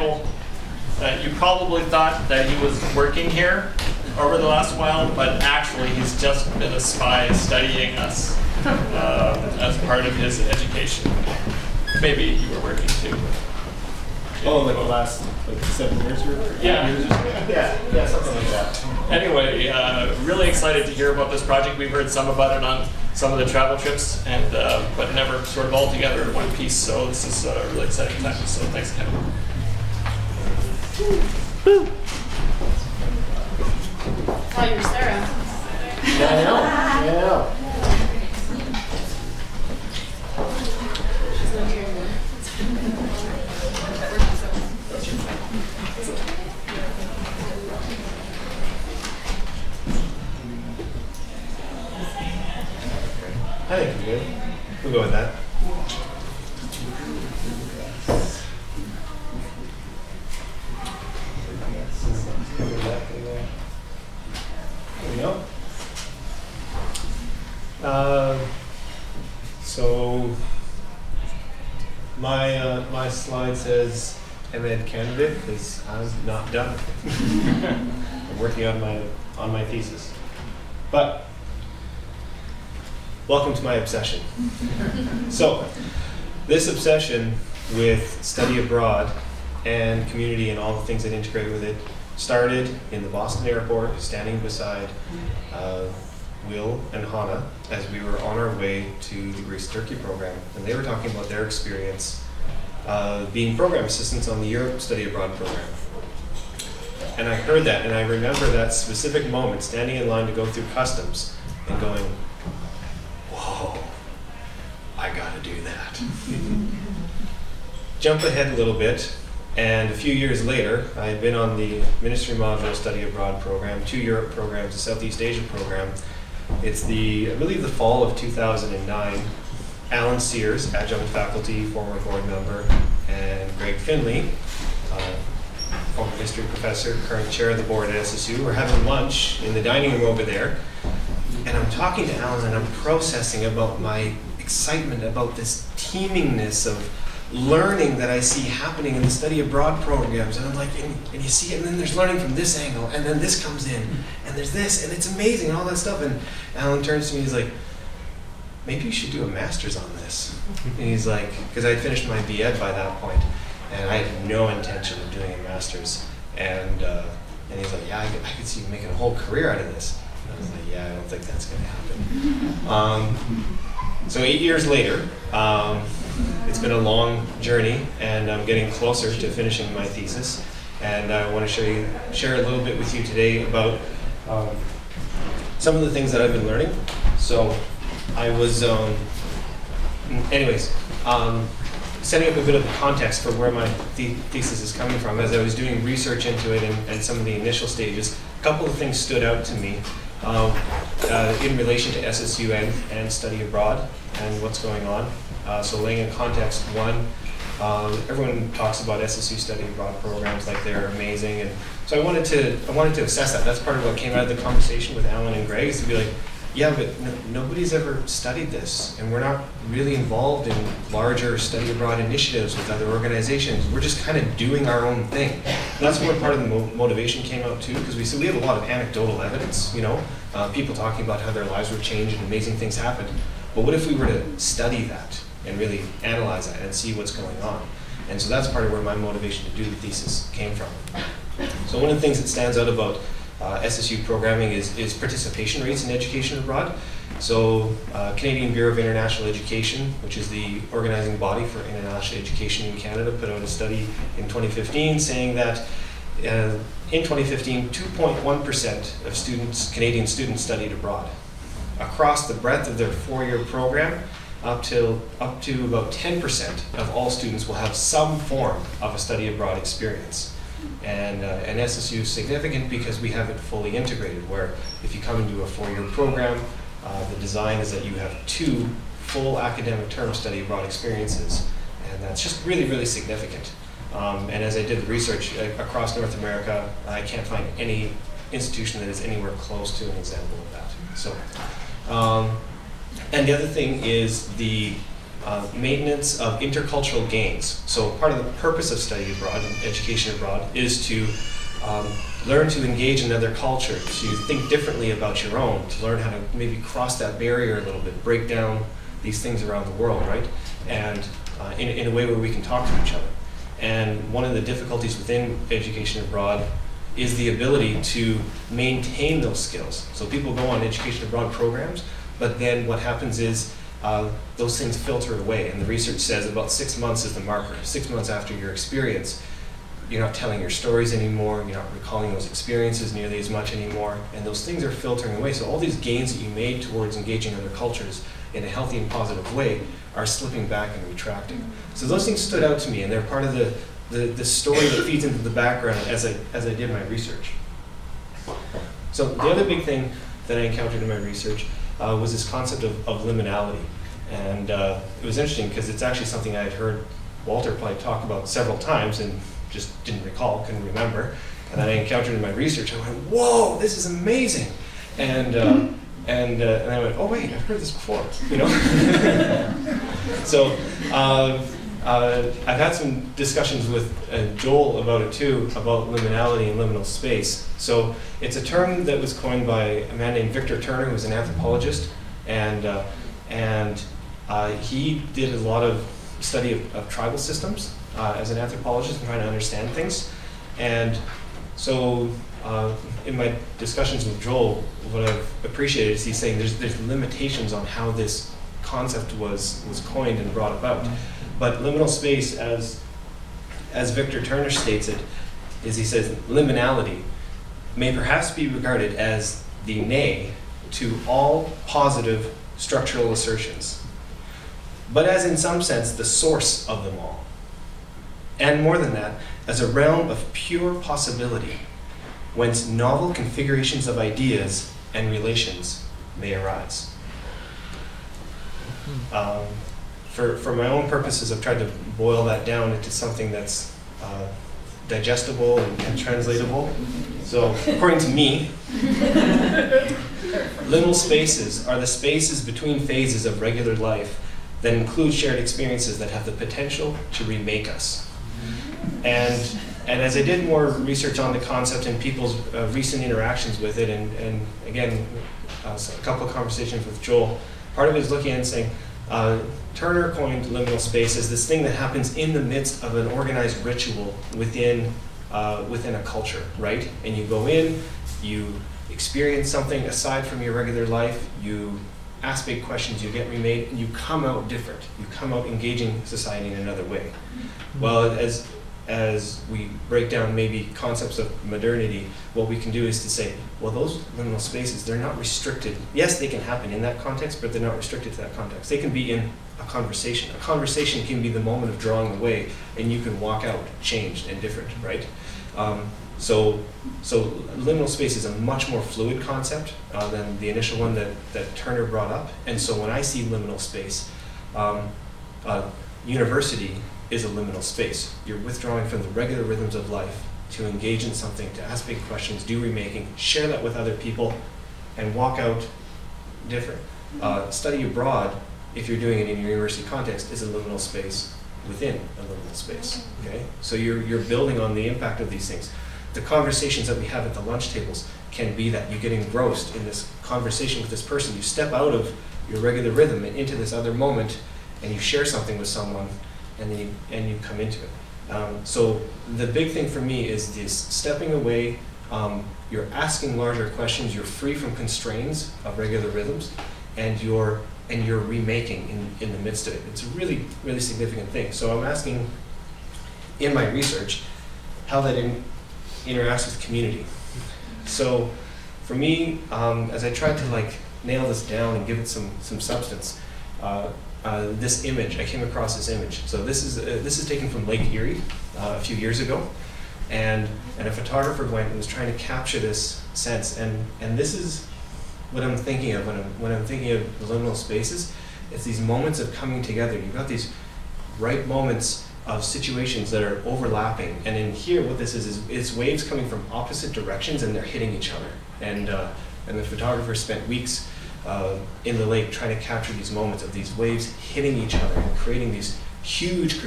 Kendall, you probably thought that he was working here over the last while, but actually he's just been a spy studying us as part of his education. Maybe you were working too. Oh, like the last 7 years or yeah. years or something? Yeah, something like that. Anyway, really excited to hear about this project. We've heard some about it on some of the travel trips, and but never sort of all together in one piece. So this is a really exciting time. So thanks, Kevin. Oh, you're Sarah. Yeah, I know. Yeah. She's not here anymore. I think we're good. We'll go with that. There we go. So my slide says MEd candidate because I'm not done. I'm working on my thesis, but welcome to my obsession. So this obsession with study abroad and community and all the things that integrate with it started in the Boston airport, standing beside Will and Hannah as we were on our way to the Greece Turkey program, and they were talking about their experience being program assistants on the Europe Study Abroad program. And I heard that, and I remember that specific moment, standing in line to go through customs and going, whoa, I gotta do that. Jump ahead a little bit, and a few years later, I had been on the Ministry Module Study Abroad program, 2 Europe programs, a Southeast Asia program. It's I believe the fall of 2009. Alan Sears, adjunct faculty, former board member, and Greg Finley, former history professor, current chair of the board at SSU, were having lunch in the dining room over there. And I'm talking to Alan and I'm processing about my excitement about this teemingness of learning that I see happening in the study abroad programs. And I'm like, and you see it, and then there's learning from this angle, and then this comes in, and there's this, and it's amazing, and all that stuff. And Alan turns to me, he's like, maybe you should do a master's on this. And he's like, because I had finished my B.Ed by that point, and I had no intention of doing a master's. And he's like, yeah, I could see you making a whole career out of this. And I was like, yeah, I don't think that's going to happen. So 8 years later, it's been a long journey, and I'm getting closer to finishing my thesis. And I want to share a little bit with you today about some of the things that I've been learning. So I was, setting up a bit of the context for where my thesis is coming from. As I was doing research into it and some of the initial stages, a couple of things stood out to me in relation to SSU and study abroad and what's going on. So laying in context, one, everyone talks about SSU study abroad programs like they're amazing, and so I wanted to assess that. That's part of what came out of the conversation with Alan and Greg, is to be like, yeah, but nobody's ever studied this, and we're not really involved in larger study abroad initiatives with other organizations. We're just kind of doing our own thing. And that's where part of the motivation came out too, because we have a lot of anecdotal evidence, people talking about how their lives were changed and amazing things happened. But what if we were to study that and really analyze that and see what's going on? And so that's part of where my motivation to do the thesis came from. So one of the things that stands out about SSU programming is participation rates in education abroad. So Canadian Bureau of International Education, which is the organizing body for international education in Canada, put out a study in 2015 saying that in 2015, 2.1% of Canadian students studied abroad. Across the breadth of their 4-year program, up to about 10% of all students will have some form of a study abroad experience. And SSU is significant because we have it fully integrated, where if you come into a 4-year program, the design is that you have 2 full academic term study abroad experiences, and that's just really, really significant. And as I did the research across North America, I can't find any institution that is anywhere close to an example of that. So, and the other thing is the maintenance of intercultural gains. So part of the purpose of study abroad and education abroad is to learn to engage in another culture, to think differently about your own, to learn how to maybe cross that barrier a little bit, break down these things around the world, right? And in a way where we can talk to each other. And one of the difficulties within education abroad is the ability to maintain those skills. So people go on education abroad programs, but then what happens is those things filter away. And the research says about 6 months is the marker. 6 months after your experience, you're not telling your stories anymore, you're not recalling those experiences nearly as much anymore, and those things are filtering away. So all these gains that you made towards engaging other cultures in a healthy and positive way are slipping back and retracting. So those things stood out to me, and they're part of the story that feeds into the background as I did my research. So the other big thing that I encountered in my research was this concept of liminality. And it was interesting because it's actually something I had heard Walter probably talk about several times and just didn't recall, couldn't remember. And then I encountered in my research, I went, whoa, this is amazing. And I went, oh wait, I've heard this before, you know? So I've had some discussions with Joel about it too, about liminality and liminal space. So it's a term that was coined by a man named Victor Turner, who was an anthropologist, and he did a lot of study of tribal systems as an anthropologist and trying to understand things. And so in my discussions with Joel, what I've appreciated is he's saying there's limitations on how this concept was coined and brought about. But liminal space, as Victor Turner states it, is he says liminality may perhaps be regarded as the nay to all positive structural assertions, but as in some sense the source of them all. And more than that, as a realm of pure possibility, whence novel configurations of ideas and relations may arise. For my own purposes, I've tried to boil that down into something that's digestible and translatable. So, according to me, liminal spaces are the spaces between phases of regular life that include shared experiences that have the potential to remake us. And as I did more research on the concept and people's recent interactions with it, and again, a couple of conversations with Joel, part of it is looking at it and saying, Turner coined liminal space as this thing that happens in the midst of an organized ritual within a culture, right? And you go in, you experience something aside from your regular life, you ask big questions, you get remade, and you come out different. You come out engaging society in another way. Well, as we break down maybe concepts of modernity, what we can do is to say, well, those liminal spaces, they're not restricted. Yes, they can happen in that context, but they're not restricted to that context. They can be in a conversation. A conversation can be the moment of drawing away, and you can walk out changed and different, right? So liminal space is a much more fluid concept than the initial one that Turner brought up. And so when I see liminal space, university is a liminal space. You're withdrawing from the regular rhythms of life to engage in something, to ask big questions, do remaking, share that with other people, and walk out different. Study abroad, if you're doing it in your university context, is a liminal space within a liminal space. Okay, so you're building on the impact of these things. The conversations that we have at the lunch tables can be that you get engrossed in this conversation with this person. You step out of your regular rhythm and into this other moment, and you share something with someone, and then you come into it. So the big thing for me is this stepping away. You're asking larger questions. You're free from constraints of regular rhythms, and you're remaking in the midst of it. It's a really, really significant thing. So I'm asking in my research how that interacts with community. So for me, as I tried to nail this down and give it some substance, this image, I came across this image. So this is taken from Lake Erie a few years ago, and a photographer went and was trying to capture this sense, and this is what I'm thinking of when I'm thinking of the liminal spaces. It's these moments of coming together. You've got these right moments of situations that are overlapping, and in here what this is it's waves coming from opposite directions and they're hitting each other. And the photographer spent weeks in the lake trying to capture these moments of these waves hitting each other and creating these huge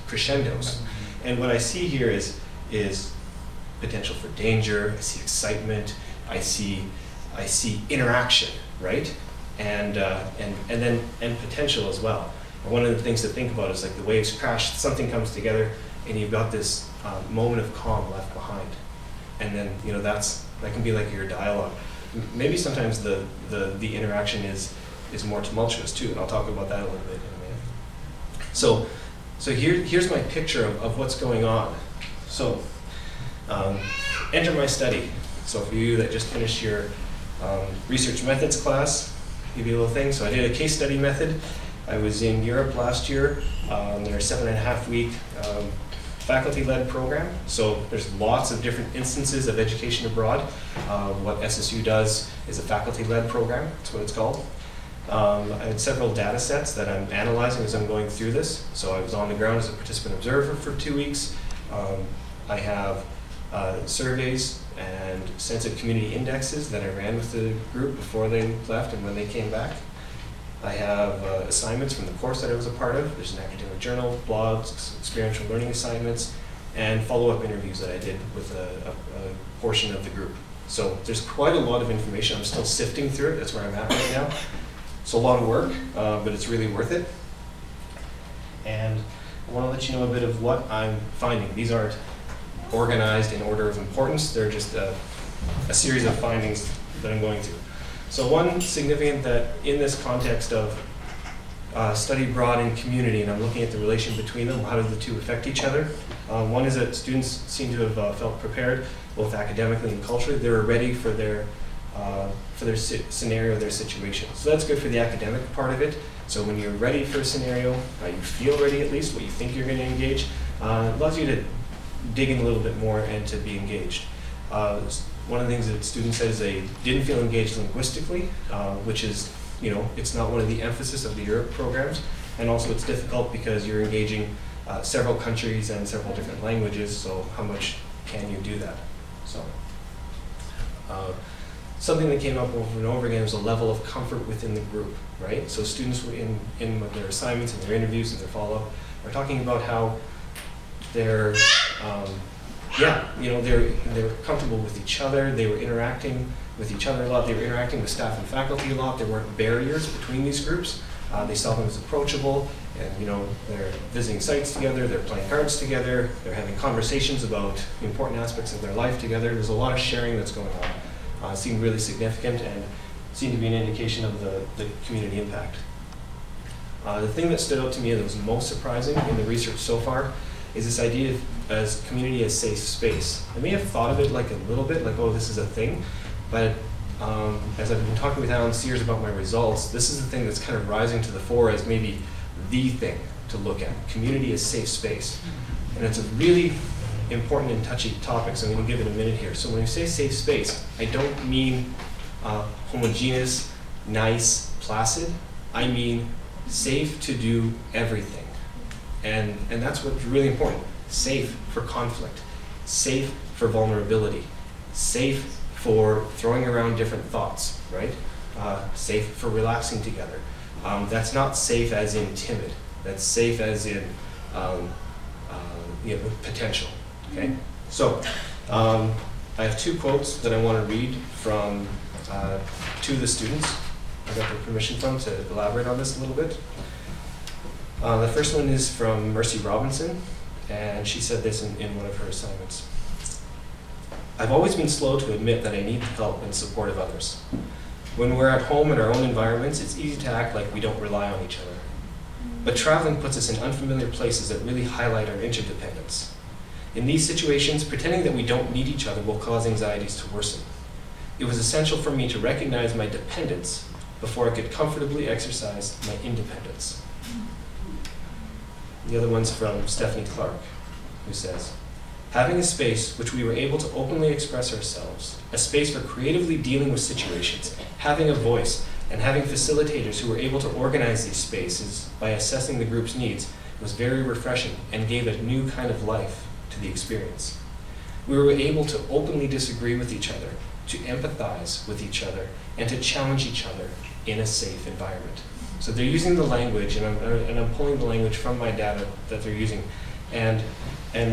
crescendos. And what I see here is potential for danger. I see excitement. I see interaction, right? And potential as well. And one of the things to think about is like the waves crash, something comes together, and you've got this moment of calm left behind. And then that can be like your dialogue. Maybe sometimes the interaction is more tumultuous too, and I'll talk about that a little bit in a minute. So here's my picture of what's going on. So enter my study. So for you that just finished your research methods class, give you a little thing. So I did a case study method. I was in Europe last year. They're a 7.5-week faculty-led program. So there's lots of different instances of education abroad. What SSU does is a faculty-led program. That's what it's called. I had several data sets that I'm analyzing as I'm going through this. So I was on the ground as a participant observer for 2 weeks. I have surveys and sensitive community indexes that I ran with the group before they left and when they came back. I have assignments from the course that I was a part of. There's an academic journal, blogs, experiential learning assignments, and follow-up interviews that I did with a portion of the group. So there's quite a lot of information. I'm still sifting through it. That's where I'm at right now. It's a lot of work, but it's really worth it. And I want to let you know a bit of what I'm finding. These aren't organized in order of importance. They're just a series of findings that I'm going through. So one significant that in this context of study abroad and community, and I'm looking at the relation between them, how do the two affect each other? One is that students seem to have felt prepared, both academically and culturally. They were ready for their scenario, their situation. So that's good for the academic part of it. So when you're ready for a scenario, you feel ready at least, what you think you're going to engage, allows you to dig in a little bit more and to be engaged. One of the things that students said is they didn't feel engaged linguistically, which is, it's not one of the emphasis of the Europe programs. And also it's difficult because you're engaging several countries and several different languages, so how much can you do that? So something that came up over and over again was a level of comfort within the group, right? So students were in their assignments and their interviews and their follow-up are talking about how they're they were comfortable with each other. They were interacting with each other a lot. They were interacting with staff and faculty a lot. There weren't barriers between these groups. They saw them as approachable, and they're visiting sites together. They're playing cards together. They're having conversations about the important aspects of their life together. There's a lot of sharing that's going on. It seemed really significant and seemed to be an indication of the community impact. The thing that stood out to me that was most surprising in the research so far is this idea of as community as safe space. I may have thought of it like a little bit, like, oh, this is a thing, but as I've been talking with Alan Sears about my results, this is the thing that's kind of rising to the fore as maybe the thing to look at, community as safe space. And it's a really important and touchy topic, so I'm going to give it a minute here. So when we say safe space, I don't mean homogeneous, nice, placid. I mean safe to do everything. And that's what's really important. Safe for conflict, safe for vulnerability, safe for throwing around different thoughts, right? Safe for relaxing together. That's not safe as in timid. That's safe as in potential, okay? So I have 2 quotes that I want to read from 2 of the students I got their permission from to elaborate on this a little bit. The first one is from Mercy Robinson, and she said this in one of her assignments. I've always been slow to admit that I need the help and support of others. When we're at home in our own environments, it's easy to act like we don't rely on each other. But traveling puts us in unfamiliar places that really highlight our interdependence. In these situations, pretending that we don't need each other will cause anxieties to worsen. It was essential for me to recognize my dependence before I could comfortably exercise my independence. The other one's from Stephanie Clark, who says, having a space which we were able to openly express ourselves, a space for creatively dealing with situations, having a voice, and having facilitators who were able to organize these spaces by assessing the group's needs was very refreshing and gave a new kind of life to the experience. We were able to openly disagree with each other, to empathize with each other, and to challenge each other in a safe environment. So they're using the language, and I'm pulling the language from my data that they're using, and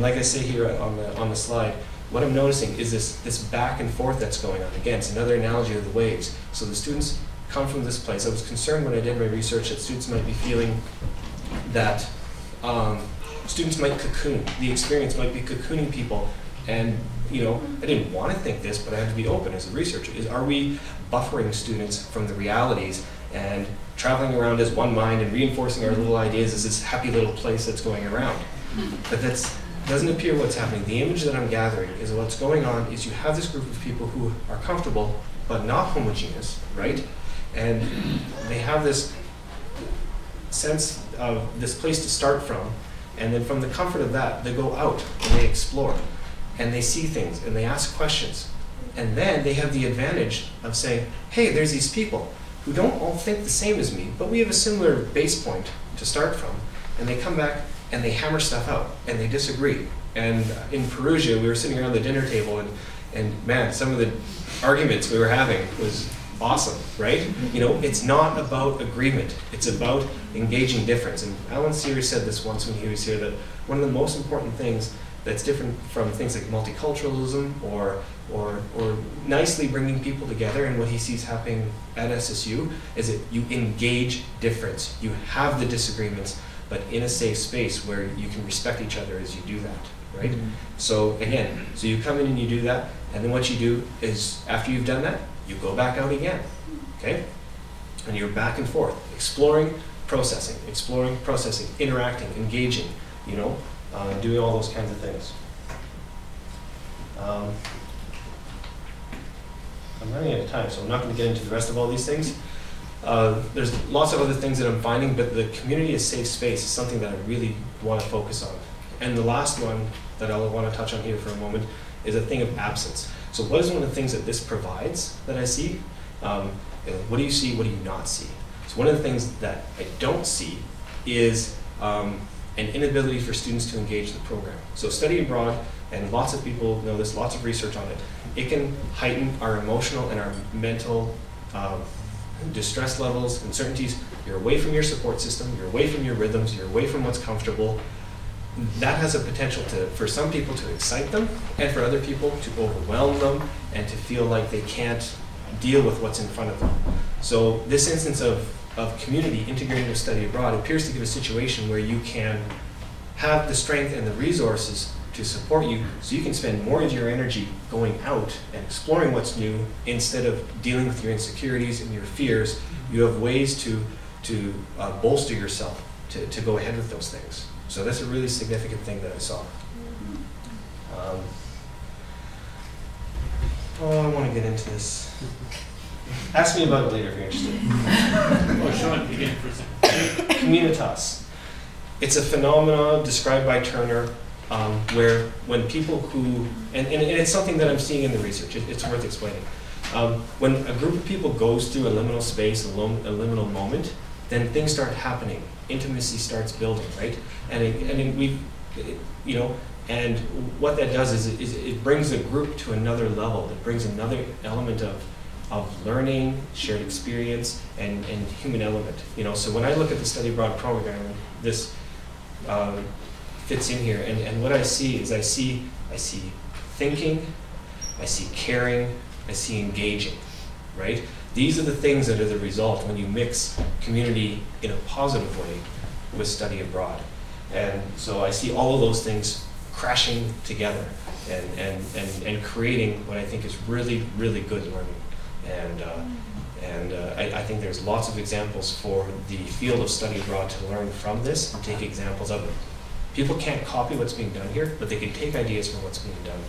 like I say here on the slide, what I'm noticing is this back and forth that's going on. Again, it's another analogy of the waves. So the students come from this place. I was concerned when I did my research that students might be feeling that students might cocoon. The experience might be cocooning people, and I didn't want to think this, but I had to be open as a researcher. Are we buffering students from the realities and traveling around as one mind and reinforcing our little ideas as this happy little place that's going around? But that doesn't appear what's happening. The image that I'm gathering is what's going on is you have this group of people who are comfortable but not homogeneous, right? And they have this sense of this place to start from, and then from the comfort of that, they go out and they explore, and they see things, and they ask questions. And then they have the advantage of saying, hey, there's these people who don't all think the same as me, but we have a similar base point to start from. And they come back and they hammer stuff out, and they disagree. And in Perugia, we were sitting around the dinner table, and man, some of the arguments we were having was awesome, right? It's not about agreement. It's about engaging difference. And Alan Sears said this once when he was here, that one of the most important things that's different from things like multiculturalism or nicely bringing people together, and what he sees happening at SSU is that you engage difference. You have the disagreements, but in a safe space where you can respect each other as you do that, right? Mm-hmm. So again, you come in and you do that, and then what you do is, after you've done that, you go back out again, okay? And you're back and forth, exploring, processing, interacting, engaging, doing all those kinds of things. I'm running out of time, so I'm not going to get into the rest of all these things. There's lots of other things that I'm finding, but the community as safe space is something that I really want to focus on. And the last one that I want to touch on here for a moment is a thing of absence. So what is one of the things that this provides that I see? What do you see, what do you not see? So one of the things that I don't see is an inability for students to engage the program. So study abroad, and lots of people know this, lots of research on it, it can heighten our emotional and our mental distress levels, uncertainties. You're away from your support system, you're away from your rhythms, you're away from what's comfortable. That has a potential for some people to excite them, and for other people to overwhelm them and to feel like they can't deal with what's in front of them. So this instance of community integrated with study abroad appears to give a situation where you can have the strength and the resources to support you, so you can spend more of your energy going out and exploring what's new instead of dealing with your insecurities and your fears. You have ways to bolster yourself to go ahead with those things. So that's a really significant thing that I saw. I want to get into this. Ask me about it later if you're interested. Oh, Sean, begin for a second. Communitas. It's a phenomenon described by Turner where when people who, and it's something that I'm seeing in the research, it's worth explaining. When a group of people goes through a liminal space, a liminal moment, then things start happening. Intimacy starts building, right? And what that does is it brings a group to another level. It brings another element of learning, shared experience, and human element. So when I look at the study abroad program, this fits in here. And what I see is I see thinking, I see caring, I see engaging, right? These are the things that are the result when you mix community in a positive way with study abroad. And so I see all of those things crashing together and creating what I think is really, really good learning. And I think there's lots of examples for the field of study abroad to learn from this and take examples of it. People can't copy what's being done here, but they can take ideas from what's being done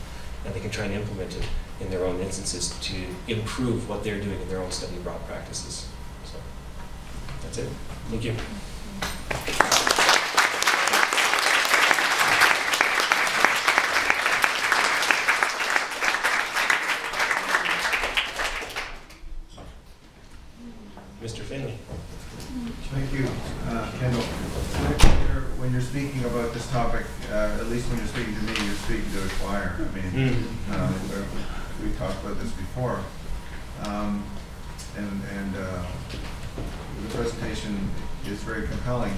and they can try and implement it in their own instances to improve what they're doing in their own study abroad practices. So that's it. Thank you. Mr. Finley. Thank you, Kendall. When you're speaking about this topic, at least when you're speaking to me, you're speaking to a choir. I mean, we talked about this before. and the presentation is very compelling.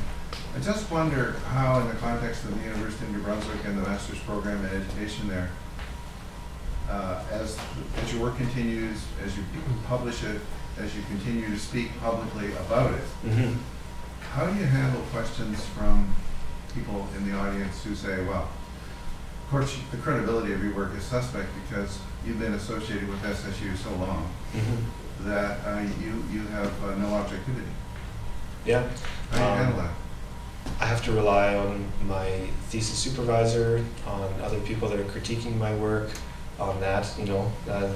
I just wonder how, in the context of the University of New Brunswick and the master's program in education there, as your work continues, as you publish it, as you continue to speak publicly about it, how do you handle questions from people in the audience who say, well, of course, the credibility of your work is suspect because you've been associated with SSU so long that you have no objectivity. Yeah. How do you handle that? I have to rely on my thesis supervisor, on other people that are critiquing my work, on that,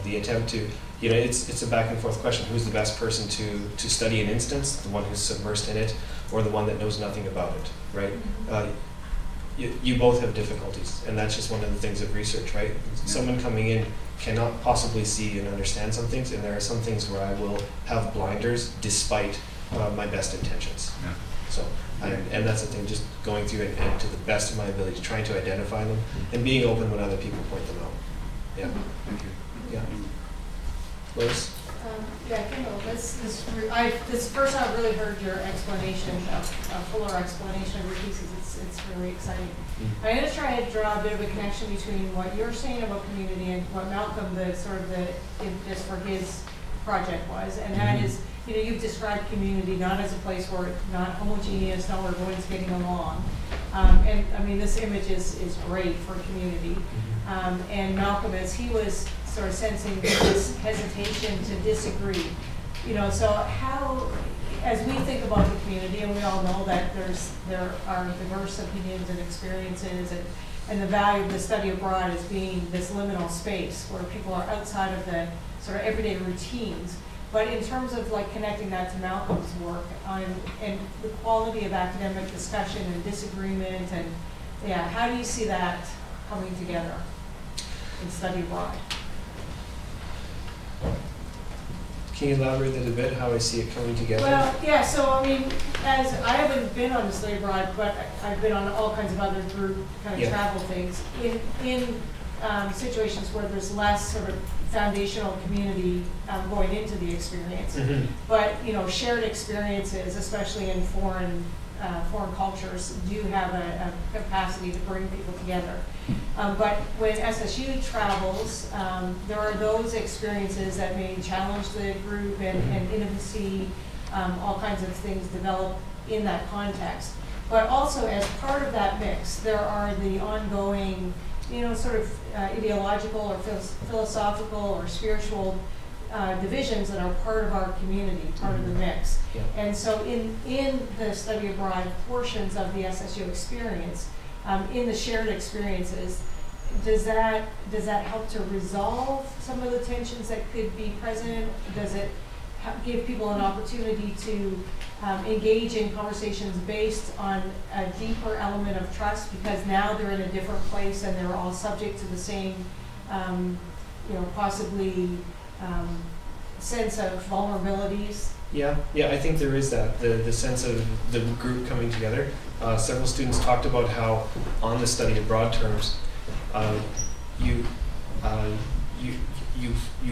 the attempt to, it's a back and forth question. Who's the best person to study an instance? The one who's submersed in it, or the one that knows nothing about it, right? You both have difficulties, and that's just one of the things of research, right? Someone coming in cannot possibly see and understand some things, and there are some things where I will have blinders despite my best intentions. Yeah. So, and that's the thing, just going through it and to the best of my ability, trying to identify them, and being open when other people point them out. Yeah. Thank you. Yeah. Lois? Yeah, Kendall, this is the first time I've really heard your explanation, a fuller explanation of your thesis. It's really exciting. I'm going to try to draw a bit of a connection between what you're saying about community and what Malcolm, the impetus for his project was, and that is, you've described community not as a place where it's not homogeneous, not where everyone's getting along. And I mean, this image is great for community. And Malcolm, as he was sort of sensing this hesitation to disagree, so how, as we think about the community, and we all know that there are diverse opinions and experiences, and the value of the study abroad as being this liminal space where people are outside of the sort of everyday routines. But in terms of like connecting that to Malcolm's work and the quality of academic discussion and disagreement, and how do you see that coming together in study abroad? Can you elaborate that a bit, how I see it coming together? Well, yeah, so I mean, as I haven't been on the study abroad, but I've been on all kinds of other group kind of travel things. In situations where there's less sort of foundational community going into the experience, but shared experiences, especially in foreign cultures, do have a capacity to bring people together. But when SSU travels, there are those experiences that may challenge the group and intimacy, all kinds of things develop in that context. But also as part of that mix, there are the ongoing, sort of ideological or philosophical or spiritual divisions that are part of our community, part of the mix. Yeah. And so in the study abroad portions of the SSU experience, in the shared experiences, does that help to resolve some of the tensions that could be present? Does it give people an opportunity to engage in conversations based on a deeper element of trust, because now they're in a different place and they're all subject to the same, possibly sense of vulnerabilities? Yeah, I think there is that, the sense of the group coming together. Several students talked about how on the study abroad terms, you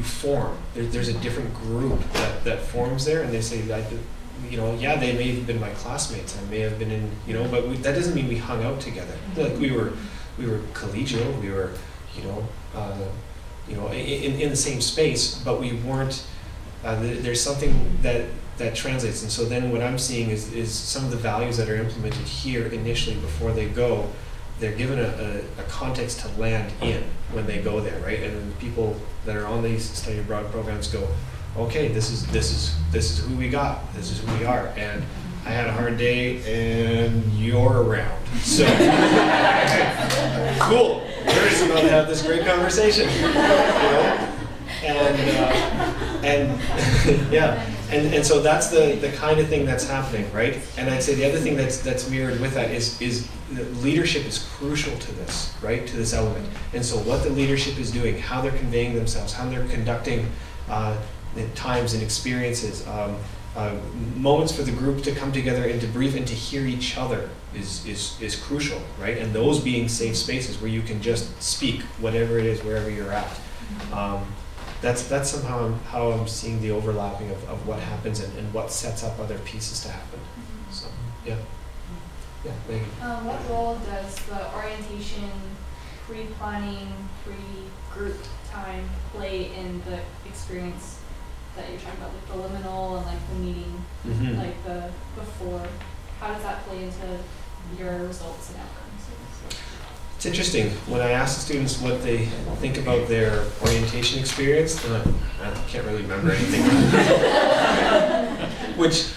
form. There's a different group that forms there, and they say that, they may have been my classmates. I may have been in, but that doesn't mean we hung out together. Like we were collegial. We were, in the same space, but we weren't. There's something that translates, and so then what I'm seeing is some of the values that are implemented here initially before they go. They're given a context to land in when they go there, right? And then the people that are on these study abroad programs go, okay, this is who we got, this is who we are, and I had a hard day, and you're around, so cool. We're just about to have this great conversation, and so that's the kind of thing that's happening, right? And I'd say the other thing that's mirrored with that is leadership is crucial to this, right? To this element. And so what the leadership is doing, how they're conveying themselves, how they're conducting times and experiences, moments for the group to come together and to brief and to hear each other is crucial, right? And those being safe spaces where you can just speak whatever it is, wherever you're at. that's somehow how I'm seeing the overlapping of what happens and what sets up other pieces to happen. So yeah. Yeah, Megan. What role does the orientation, pre-planning, pre-group time play in the experience that you're talking about, like the liminal and like the meeting, like the before? How does that play into your results and outcomes? It's interesting. When I ask the students what they think about their orientation experience, I can't really remember anything. Which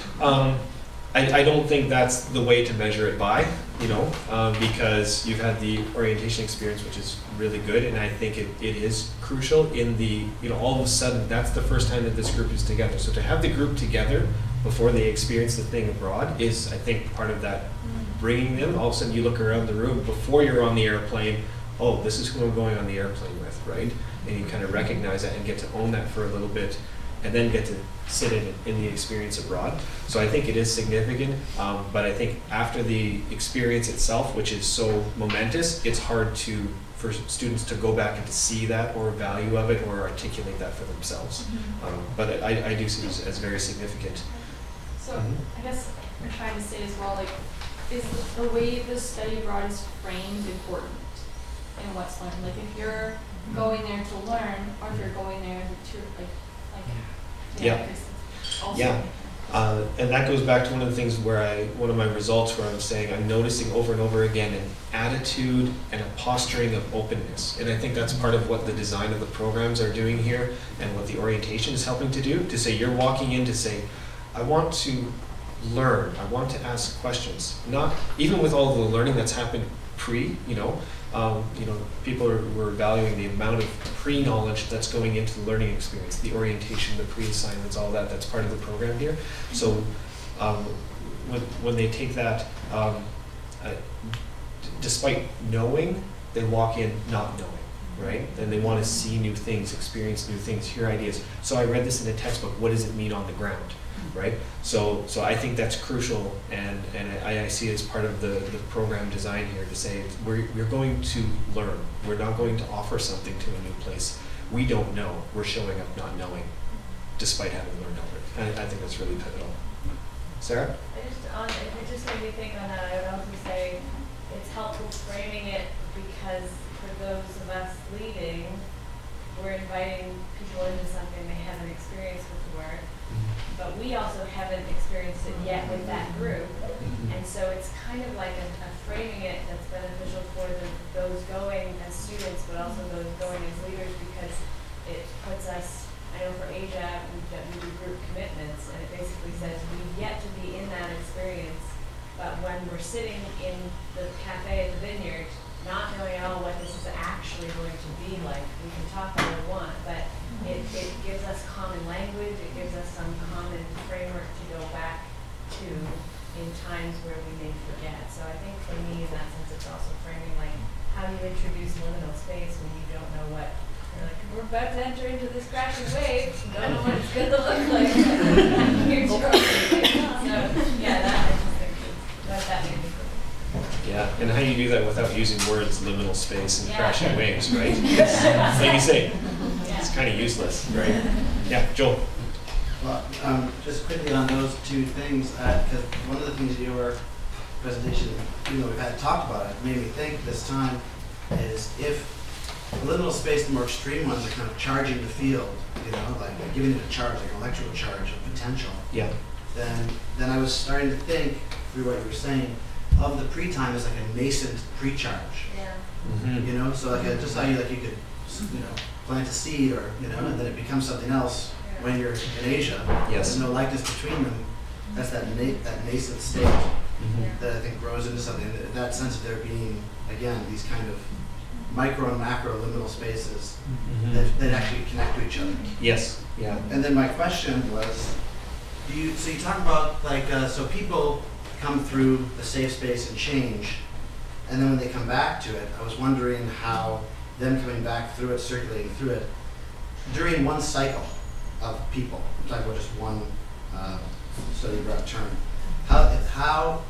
I don't think that's the way to measure it by, because you've had the orientation experience, which is really good, and I think it is crucial in the, all of a sudden, that's the first time that this group is together. So to have the group together before they experience the thing abroad is, I think, part of that bringing them. All of a sudden you look around the room before you're on the airplane, oh, this is who I'm going on the airplane with, right? And you kind of recognize that and get to own that for a little bit, and then get to sit in the experience abroad. So I think it is significant, but I think after the experience itself, which is so momentous, it's hard for students to go back and to see that or value of it or articulate that for themselves. But I do see it as very significant. So I guess I'm trying to say as well, like, is the way the study abroad is framed important in what's learned? Like if you're going there to learn, or if you're going there to Yeah. And that goes back to one of the things where one of my results where I'm saying I'm noticing over and over again an attitude and a posturing of openness. And I think that's part of what the design of the programs are doing here and what the orientation is helping to do, to say you're walking in to say, I want to learn, I want to ask questions. Not, even with all the learning that's happened people were valuing the amount of pre-knowledge that's going into the learning experience, the orientation, the pre-assignments, all that's part of the program here. So when they take that, despite knowing, they walk in not knowing, right? And they want to see new things, experience new things, hear ideas. So I read this in a textbook, what does it mean on the ground? Right? So I think that's crucial, and I see it as part of the program design here to say we're going to learn. We're not going to offer something to a new place. We don't know. We're showing up not knowing, despite having learned over it. And I think that's really pivotal. Sarah? It just made me think on that. I would also say it's helpful framing it because for those of us leading, we're inviting people into something they haven't experienced before. But we also haven't experienced it yet with that group. And so it's kind of like a framing it that's beneficial for those going as students, but also those going as leaders, because it puts us, I know for Asia, we do group commitments, and it basically says we've yet to be in that experience, but when we're sitting in the cafe at the vineyard, not knowing at all what this is actually going to be like, we can talk all we want, but it gives us common language, it gives us some common framework to go back to in times where we may forget. So I think for me, in that sense, it's also framing like how you introduce liminal space when you don't know what, you're like, we're about to enter into this crashing wave, don't know what it's going to look like. Here's your So yeah, I just think that made me cool. Yeah, and how you do that without using words, liminal space and crashing waves, right? Like you say, it's kind of useless, right? Yeah, Joel. Well, just quickly on those two things, because one of the things in your presentation, we've had talked about, it made me think this time, is if the liminal space, the more extreme ones, are kind of charging the field, like giving it a charge, like an electrical charge of potential. Yeah. Then I was starting to think, through what you were saying, of the pre-time as like a nascent pre-charge. Yeah. So like just how you could, plant a seed or, and then it becomes something else when you're in Asia. Yes. There's no likeness between them. That's that nascent state that I think grows into something. That sense of there being, again, these kind of micro and macro liminal spaces that actually connect to each other. Yes. Yeah. And then my question was, so you talk about so people come through the safe space and change, and then when they come back to it, I was wondering how them coming back through it, circulating through it, during one cycle of people, I'm talking about just one study abroad term, how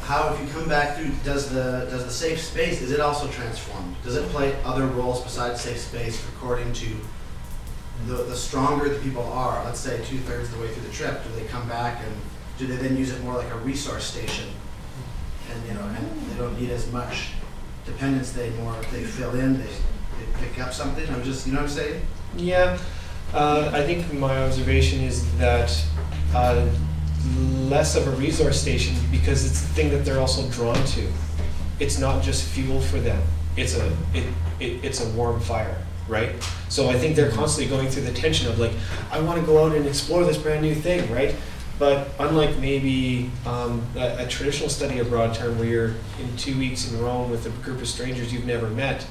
how, if you come back through, does the safe space, is it also transformed? Does it play other roles besides safe space according to the stronger the people are? Let's say 2/3 of the way through the trip, do they come back and do they then use it more like a resource station? And and they don't need as much dependence. They fill in, they pick up something. I'm just, you know what I'm saying? Yeah, I think my observation is that less of a resource station, because it's the thing that they're also drawn to. It's not just fuel for them. It's a warm fire, right? So I think they're constantly going through the tension of like, I want to go out and explore this brand new thing, right? But unlike maybe a traditional study abroad term where you're in 2 weeks in Rome with a group of strangers you've never met,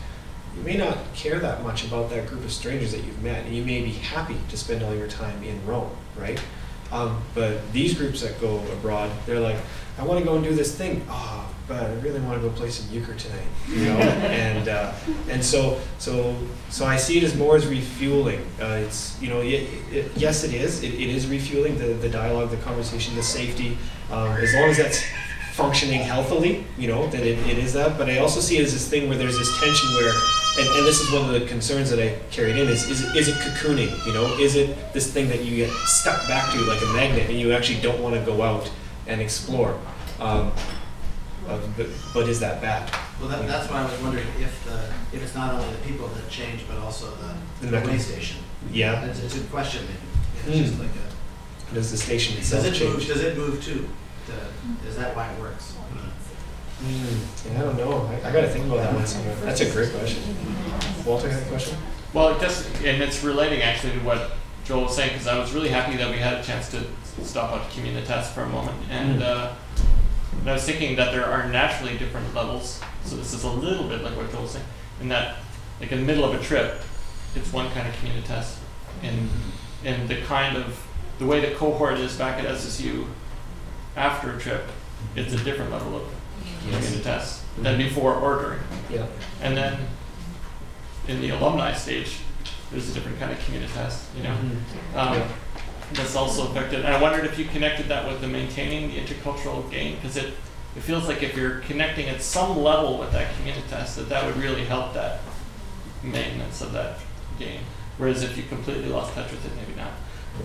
you may not care that much about that group of strangers that you've met, and you may be happy to spend all your time in Rome, right? But these groups that go abroad, they're like, I want to go and do this thing. Oh, but I really want to go play some euchre tonight, you know. And so I see it as more as refueling. It's yes, it is. It is refueling the dialogue, the conversation, the safety. As long as that's functioning healthily, that it is that. But I also see it as this thing where there's this tension where, and this is one of the concerns that I carried in, is it cocooning, Is it this thing that you get stuck back to like a magnet and you actually don't want to go out and explore? But is that bad? Well, that's why I was wondering if it's not only the people that change, but also the way station. Yeah. It's a question maybe. It's just like does the station itself change? Does it move too? Is that why it works? I don't know. I got to think about that one somewhere. That's a great question. Walter had a question? Well, and it's relating actually to what Joel was saying, because I was really happy that we had a chance to stop at communitas for a moment. And I was thinking that there are naturally different levels. So this is a little bit like what Joel was saying, in that, like in the middle of a trip, it's one kind of communitas. And the way the cohort is back at SSU after a trip, it's a different level of communitas than before ordering. Yeah. And then in the alumni stage, there's a different kind of communitas, that's also affected. And I wondered if you connected that with the maintaining the intercultural gain, because it feels like if you're connecting at some level with that communitas, that would really help that maintenance of that gain. Whereas if you completely lost touch with it, maybe not.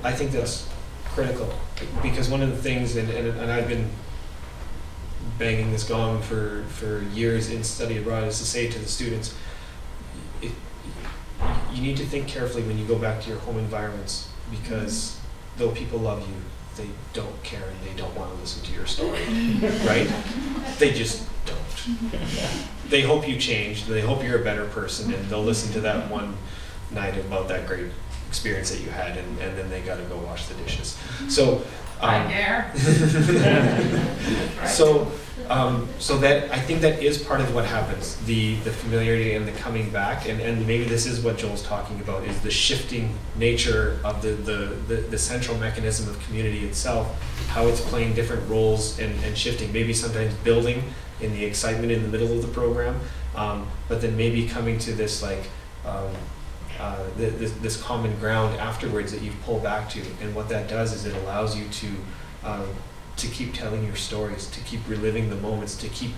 I think that's critical, because one of the things, and I've been banging this gong for years in study abroad, is to say to the students, you need to think carefully when you go back to your home environments, because though people love you, they don't care and they don't want to listen to your story, right? They just don't. They hope you change, they hope you're a better person, and they'll listen to that one night about that great experience that you had, and then they got to go wash the dishes. So so that I think that is part of what happens, the familiarity and the coming back, and maybe this is what Joel's talking about, is the shifting nature of the central mechanism of community itself, how it's playing different roles and shifting, maybe sometimes building in the excitement in the middle of the program, but then maybe coming to this like this common ground afterwards that you've pulled back to. And what that does is it allows you to keep telling your stories, to keep reliving the moments, to keep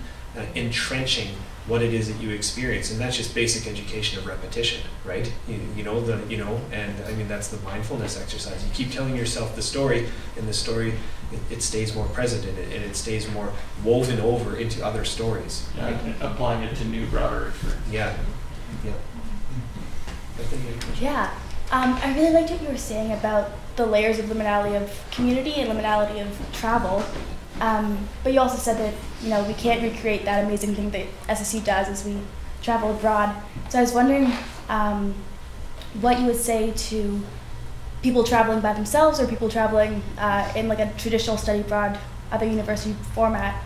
entrenching what it is that you experience. And that's just basic education of repetition, right? And I mean, that's the mindfulness exercise. You keep telling yourself the story, and the story, it stays more present in it, and it stays more woven over into other stories. Yeah, Right? applying it to new, broader experience. Yeah. Yeah, I really liked what you were saying about the layers of liminality of community and liminality of travel. But you also said that we can't recreate that amazing thing that SSU does as we travel abroad. So I was wondering what you would say to people traveling by themselves or people traveling in like a traditional study abroad, other university format,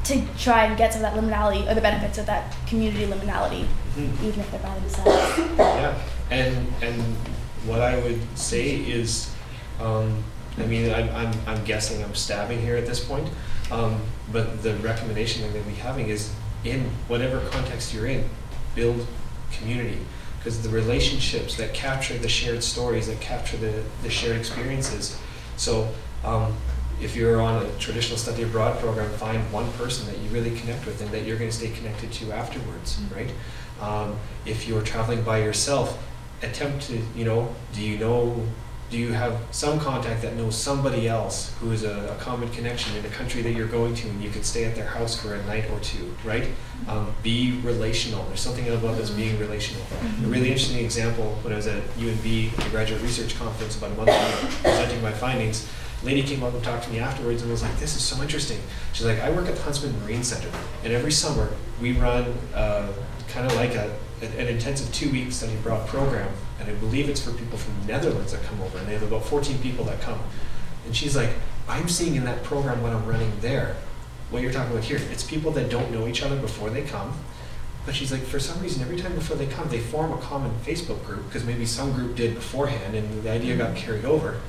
to try and get some of that liminality or the benefits of that community liminality, even if they're by themselves. Yeah, and what I would say is, I'm guessing I'm stabbing here at this point, but the recommendation I'm going to be having is, in whatever context you're in, build community, because the relationships that capture the shared stories, that capture the shared experiences. So if you're on a traditional study abroad program, find one person that you really connect with and that you're going to stay connected to afterwards, right? If you're traveling by yourself, attempt to, do you have some contact that knows somebody else who is a common connection in a country that you're going to, and you could stay at their house for a night or two, right? Be relational. There's something about this being relational. A really interesting example, when I was at UNB, the Graduate Research Conference about a month ago, presenting my findings, a lady came up and talked to me afterwards and was like, this is so interesting. She's like, I work at the Huntsman Marine Center, and every summer we run kind of like an intensive 2-week study abroad program, and I believe it's for people from the Netherlands that come over, and they have about 14 people that come. And she's like, I'm seeing in that program when I'm running there, what you're talking about here, it's people that don't know each other before they come, but she's like, for some reason, every time before they come, they form a common Facebook group, because maybe some group did beforehand, and the idea got carried over.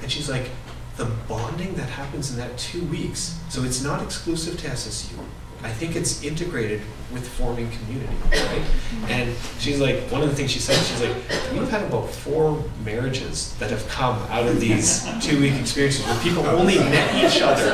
And she's like, the bonding that happens in that 2 weeks, so it's not exclusive to SSU. I think it's integrated with forming community, right? And she's like, one of the things she said, she's like, we've had about 4 marriages that have come out of these 2-week experiences where people only met each other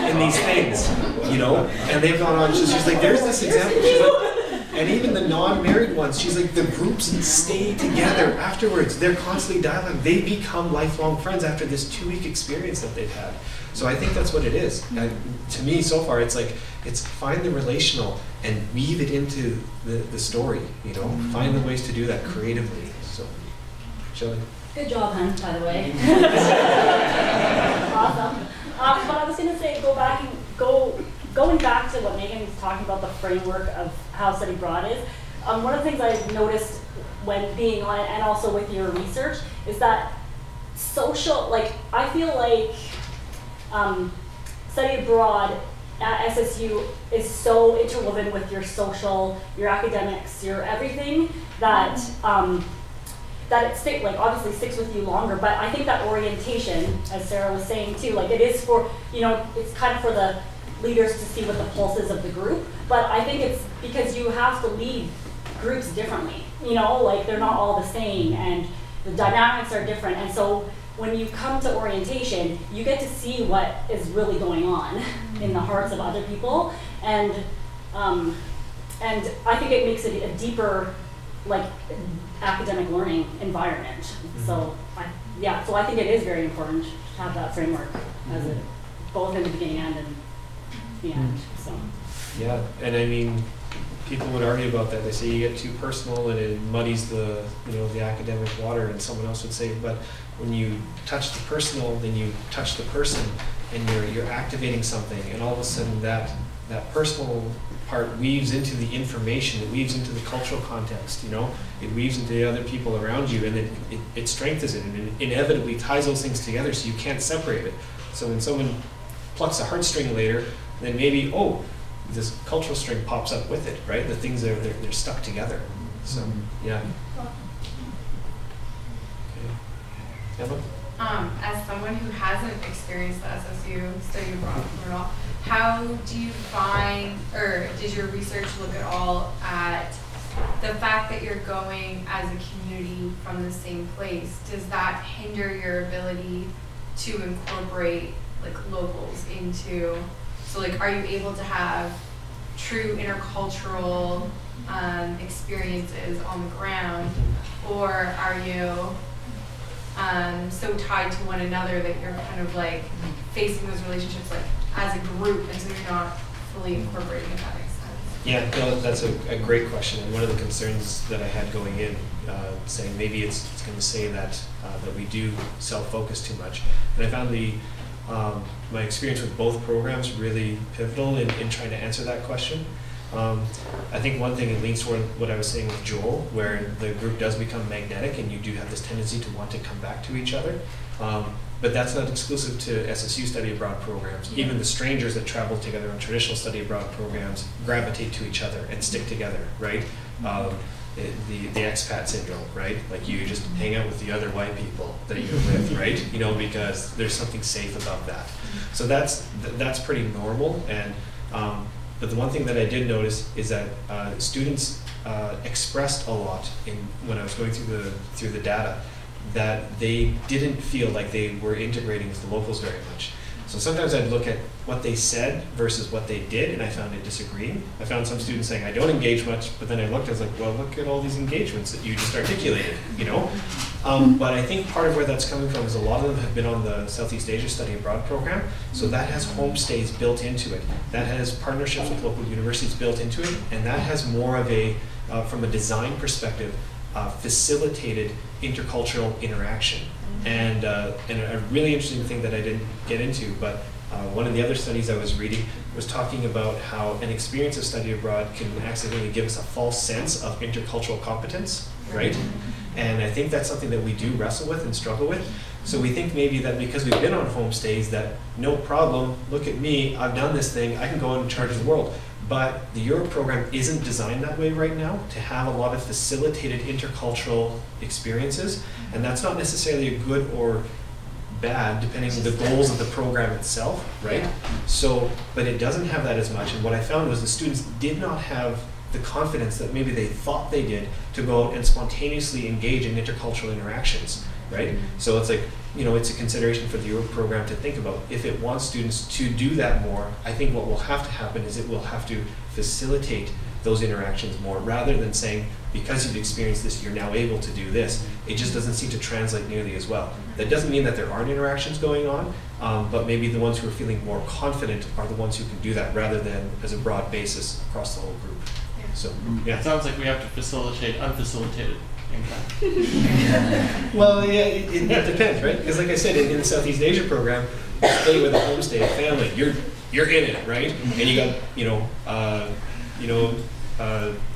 in these things, and they've gone on, she's like, there's this example, she's like, and even the non-married ones, she's like, the groups stay together afterwards. They're constantly dialoguing. They become lifelong friends after this 2-week experience that they've had. So I think that's what it is. And to me, so far, it's like, it's find the relational and weave it into the story, Find the ways to do that creatively. So, Shelley? Good job, hun, by the way. Awesome. But I was going to say, going back to what Megan was talking about, the framework of how study abroad is, one of the things I've noticed when being on it and also with your research is that I feel like study abroad at SSU is so interwoven with your social, your academics, your everything that it obviously sticks with you longer. But I think that orientation, as Sarah was saying too, it is for, it's kind of for the leaders to see what the pulse is of the group, but I think it's because you have to lead groups differently, they're not all the same, and the dynamics are different, and so when you come to orientation, you get to see what is really going on in the hearts of other people, and I think it makes it a deeper, academic learning environment. So I think it is very important to have that framework both in the beginning and in the end. So. Yeah, and I mean, people would argue about that. They say you get too personal and it muddies the academic water, and someone else would say, but when you touch the personal, then you touch the person, and you're activating something, and all of a sudden that personal part weaves into the information, it weaves into the cultural context, it weaves into the other people around you, and it strengthens it, and it inevitably ties those things together so you can't separate it. So when someone plucks a heartstring later, then maybe, this cultural string pops up with it, right? The things they're stuck together. So yeah. Okay. Emma? As someone who hasn't experienced the SSU study abroad at all, how do you find, or did your research look at all at the fact that you're going as a community from the same place? Does that hinder your ability to incorporate locals into? So are you able to have true intercultural experiences on the ground, or are you so tied to one another that you're kind of facing those relationships as a group, and so you're not fully incorporating, if that makes sense? Yeah, no, that's a great question, and one of the concerns that I had going in, saying maybe it's going to say that we do self-focus too much, and I found my experience with both programs really pivotal in trying to answer that question. I think one thing, it leans toward what I was saying with Joel, where the group does become magnetic and you do have this tendency to want to come back to each other. But that's not exclusive to SSU study abroad programs. Yeah. Even the strangers that travel together on traditional study abroad programs gravitate to each other and stick together, right? The expat syndrome, right? You just hang out with the other white people that you're with, right? Because there's something safe about that. So that's pretty normal. And but the one thing that I did notice is that students expressed a lot when I was going through the data, that they didn't feel like they were integrating with the locals very much. So sometimes I'd look at what they said versus what they did, and I found it disagreeing. I found some students saying, I don't engage much, but then I looked, I was like, well, look at all these engagements that you just articulated, you know? But I think part of where that's coming from is a lot of them have been on the Southeast Asia Study Abroad program, so that has homestays built into it. That has partnerships with local universities built into it, and that has more of a, from a design perspective, facilitated intercultural interaction. And a really interesting thing that I didn't get into, but one of the other studies I was reading was talking about how an experience of study abroad can accidentally give us a false sense of intercultural competence, right? And I think that's something that we do wrestle with and struggle with. So we think maybe that because we've been on homestays that no problem, look at me, I've done this thing, I can go out and charge the world. But the Europe program isn't designed that way right now, to have a lot of facilitated intercultural experiences. And that's not necessarily a good or bad, depending on the goals of the program itself, right? Yeah. So, but it doesn't have that as much. And what I found was the students did not have the confidence that maybe they thought they did to go out and spontaneously engage in intercultural interactions, right? So it's like, you know, it's a consideration for the Europe program to think about. If it wants students to do that more, I think what will have to happen is it will have to facilitate those interactions more, rather than saying, because you've experienced this, you're now able to do this. It just doesn't seem to translate nearly as well. That doesn't mean that there aren't interactions going on, but maybe the ones who are feeling more confident are the ones who can do that, rather than as a broad basis across the whole group. So, yeah. It sounds like we have to facilitate unfacilitated impact. Well, yeah, it depends, right? Because like I said, in the Southeast Asia program, you stay with a homestay, a family, you're in it, right? And you got,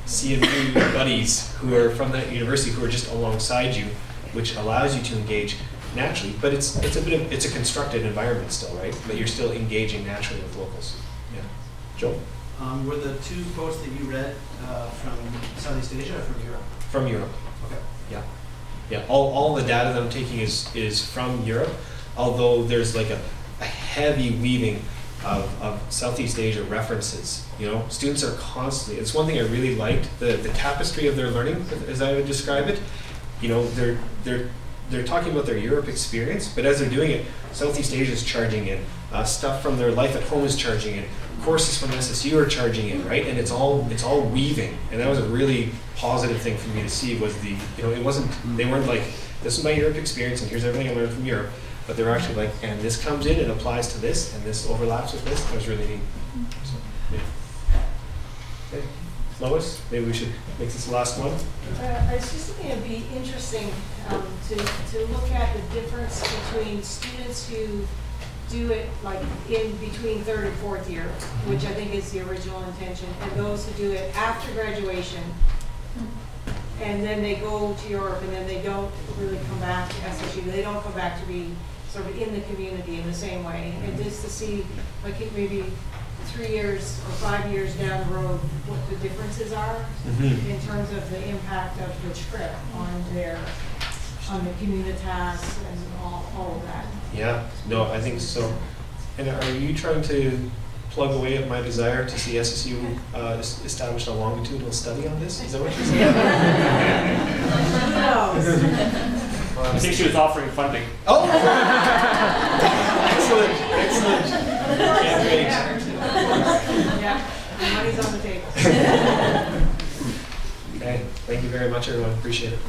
CMU buddies who are from that university who are just alongside you, which allows you to engage naturally. But it's a constructed environment still, right? But you're still engaging naturally with locals. Yeah. Joel? Were the two quotes that you read from Southeast Asia or from Europe? From Europe. Okay. Yeah. Yeah. All the data that I'm taking is from Europe, although there's like a heavy weaving of Southeast Asia references. You know, students are constantly, it's one thing I really liked, the tapestry of their learning, as I would describe it. You know, they're talking about their Europe experience, but as they're doing it, Southeast Asia is charging in, stuff from their life at home is charging in, courses from SSU are charging in, right? And it's all weaving, and that was a really positive thing for me to see. Was the, you know, they weren't like, this is my Europe experience and here's everything I learned from Europe, but they were actually like, and this comes in and applies to this, and this overlaps with this. That was really neat. So, yeah. Okay. Lois, maybe we should make this the last one. I was just thinking it'd be interesting to look at the difference between students who do it like in between third and fourth year, which I think is the original intention, and those who do it after graduation, and then they go to Europe, and then they don't really come back to SSU. They don't come back to be sort of in the community in the same way. And just to see, like, maybe 3 years or 5 years down the road, what the differences are in terms of the impact of the trip on the communitas and all of that. Yeah, no, I think so. And are you trying to plug away at my desire to see SSU establish a longitudinal study on this? Is that what you're saying? I think she was offering funding. Oh! Excellent. Can't wait. Yeah, the money's on the table. Okay, thank you very much, everyone. Appreciate it.